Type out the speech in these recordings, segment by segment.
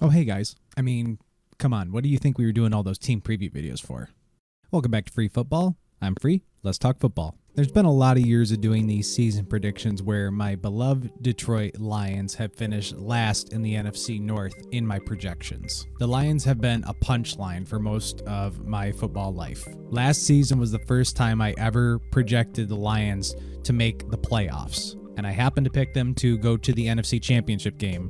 Oh, hey guys. I mean, come on. What do you think we were doing all those team preview videos for? Welcome back to Free Football. I'm Free. Let's talk football. There's been a lot of years of doing these season predictions where my beloved Detroit Lions have finished last in the NFC North in my projections. The Lions have been a punchline for most of my football life. Last season was the first time I ever projected the Lions to make the playoffs, and I happened to pick them to go to the NFC Championship game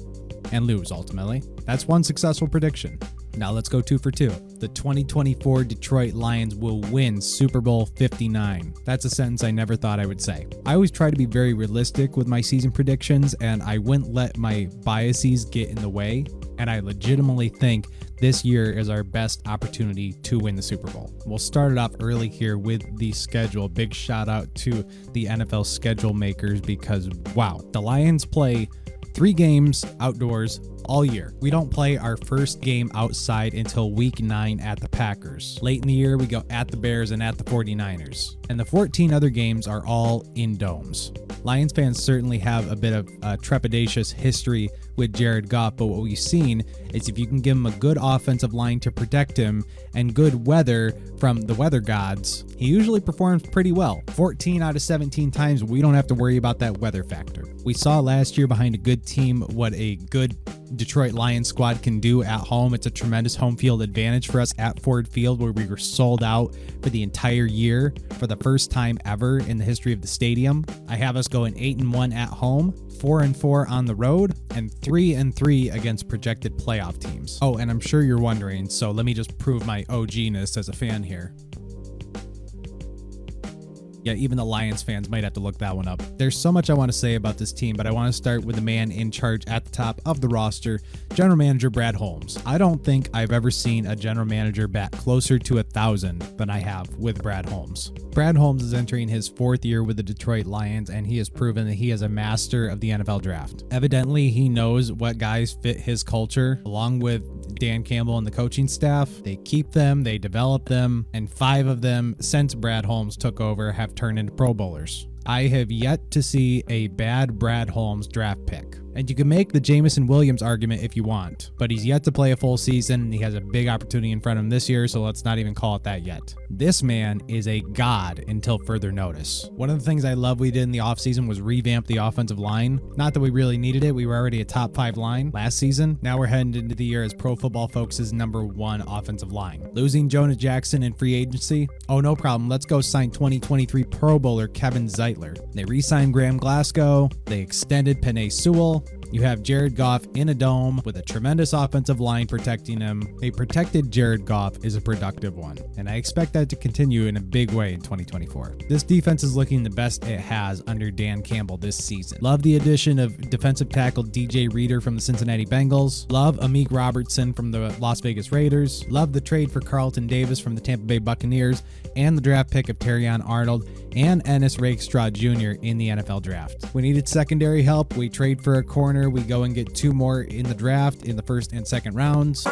and lose ultimately. That's one successful prediction. Now let's go 2 for 2. The 2024 Detroit Lions will win Super Bowl 59. That's a sentence I never thought I would say. I always try to be very realistic with my season predictions, and I wouldn't let my biases get in the way, and I legitimately think this year is our best opportunity to win the Super Bowl. We'll start it off early here with the schedule. Big shout out to the NFL schedule makers because, wow, the Lions play 3 games outdoors all year. We don't play our first game outside until week 9 at the Packers. Late in the year, we go at the Bears and at the 49ers. And the 14 other games are all in domes. Lions fans certainly have a bit of a trepidatious history with Jared Goff, but what we've seen is if you can give him a good offensive line to protect him and good weather from the weather gods, he usually performs pretty well. 14 out of 17 times, we don't have to worry about that weather factor. We saw last year behind a good team what a good Detroit Lions squad can do at home. It's a tremendous home field advantage for us at Ford Field, where we were sold out for the entire year for the first time ever in the history of the stadium. I have us going 8-1 at home, 4-4 on the road, and 3-3 against projected playoff teams. Oh, and I'm sure you're wondering, so let me just prove my OG-ness as a fan here. Yeah, even the Lions fans might have to look that one up. There's so much I want to say about this team, but I want to start with the man in charge at the top of the roster, General Manager Brad Holmes. I don't think I've ever seen a general manager bat closer to 1,000 than I have with Brad Holmes. Brad Holmes is entering his 4th year with the Detroit Lions, and he has proven that he is a master of the NFL draft. Evidently, he knows what guys fit his culture, along with Dan Campbell and the coaching staff. They keep them, they develop them, and 5 of them, since Brad Holmes took over, have turned into Pro Bowlers. I have yet to see a bad Brad Holmes draft pick. And you can make the Jameson Williams argument if you want, but he's yet to play a full season and he has a big opportunity in front of him this year, so let's not even call it that yet. This man is a god until further notice. One of the things I love we did in the offseason was revamp the offensive line. Not that we really needed it, we were already a top 5 line last season. Now we're heading into the year as Pro Football Focus's #1 offensive line. Losing Jonah Jackson in free agency? Oh, no problem. Let's go sign 2023 Pro Bowler Kevin Zeitler. They re-signed Graham Glasgow. They extended Penei Sewell. You have Jared Goff in a dome with a tremendous offensive line protecting him. A protected Jared Goff is a productive one, and I expect that to continue in a big way in 2024. This defense is looking the best it has under Dan Campbell this season. Love the addition of defensive tackle DJ Reader from the Cincinnati Bengals. Love Amik Robertson from the Las Vegas Raiders. Love the trade for Carlton Davis from the Tampa Bay Buccaneers and the draft pick of Terrion Arnold and Ennis Rakestraw Jr. in the NFL draft. We needed secondary help. We trade for a corner. We go and get 2 more in the draft in the 1st and 2nd rounds.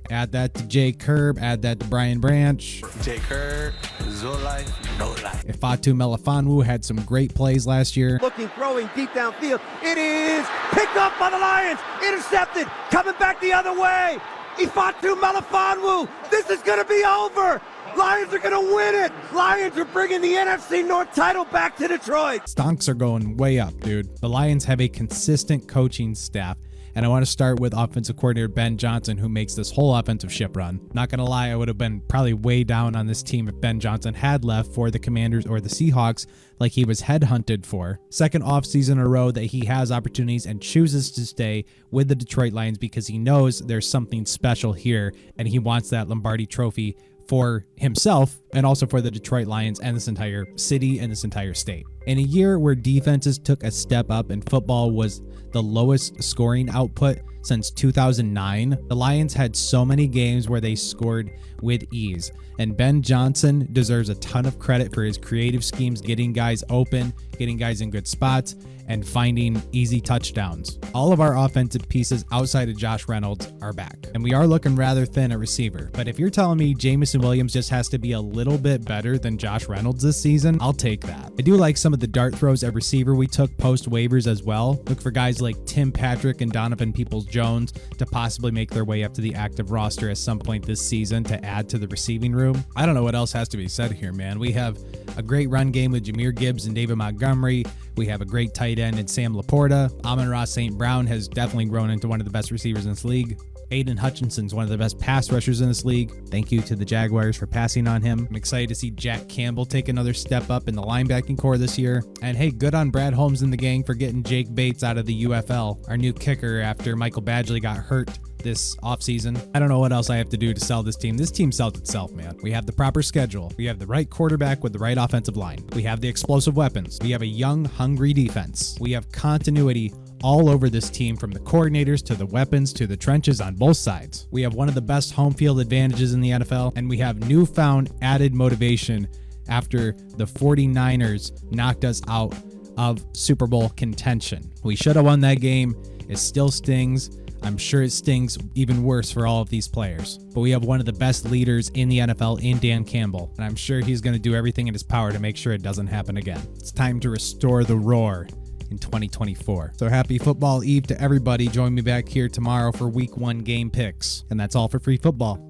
Add that to Jay Curb, add that to Brian Branch. Jay Curb, Zolai, no life. Ifatu Melifonwu had some great plays last year. Looking, throwing deep downfield. It is picked up by the Lions. Intercepted. Coming back the other way. Ifatu Melifonwu. This is going to be over. Lions are going to win it. Lions are bringing the NFC North title back to Detroit. Stonks are going way up, dude. The Lions have a consistent coaching staff, and I want to start with offensive coordinator Ben Johnson, who makes this whole offensive ship run. Not going to lie, I would have been probably way down on this team if Ben Johnson had left for the Commanders or the Seahawks like he was headhunted for. 2nd offseason in a row that he has opportunities and chooses to stay with the Detroit Lions because he knows there's something special here, and he wants that Lombardi trophy for himself and also for the Detroit Lions and this entire city and this entire state. In a year where defenses took a step up and football was the lowest scoring output since 2009. The Lions had so many games where they scored with ease, and Ben Johnson deserves a ton of credit for his creative schemes, getting guys open, getting guys in good spots, and finding easy touchdowns. All of our offensive pieces outside of Josh Reynolds are back, and we are looking rather thin at receiver. But if you're telling me Jameson Williams just has to be a little bit better than Josh Reynolds this season, I'll take that. I do like some of the dart throws at receiver we took post waivers as well. Look for guys like Tim Patrick and Donovan Peoples-Jones to possibly make their way up to the active roster at some point this season to add to the receiving room. I don't know what else has to be said here, man. We have a great run game with Jahmyr Gibbs and David Montgomery. We have a great tight end in Sam Laporta. Amon-Ra St. Brown has definitely grown into one of the best receivers in this league. Aiden Hutchinson's one of the best pass rushers in this league. Thank you to the Jaguars for passing on him. I'm excited to see Jack Campbell take another step up in the linebacking core this year. And hey, good on Brad Holmes and the gang for getting Jake Bates out of the UFL, our new kicker after Michael Badgley got hurt this offseason. I don't know what else I have to do to sell this team. This team sells itself, man. We have the proper schedule. We have the right quarterback with the right offensive line. We have the explosive weapons. We have a young, hungry defense. We have continuity all over this team, from the coordinators to the weapons to the trenches on both sides. We have one of the best home field advantages in the NFL, and we have newfound added motivation after the 49ers knocked us out of Super Bowl contention. We should have won that game. It still stings. I'm sure it stings even worse for all of these players. But we have one of the best leaders in the NFL in Dan Campbell, and I'm sure he's going to do everything in his power to make sure it doesn't happen again. It's time to restore the roar in 2024. So happy football eve to everybody. Join me back here tomorrow for week 1 game picks. And that's all for free football.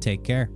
Take care.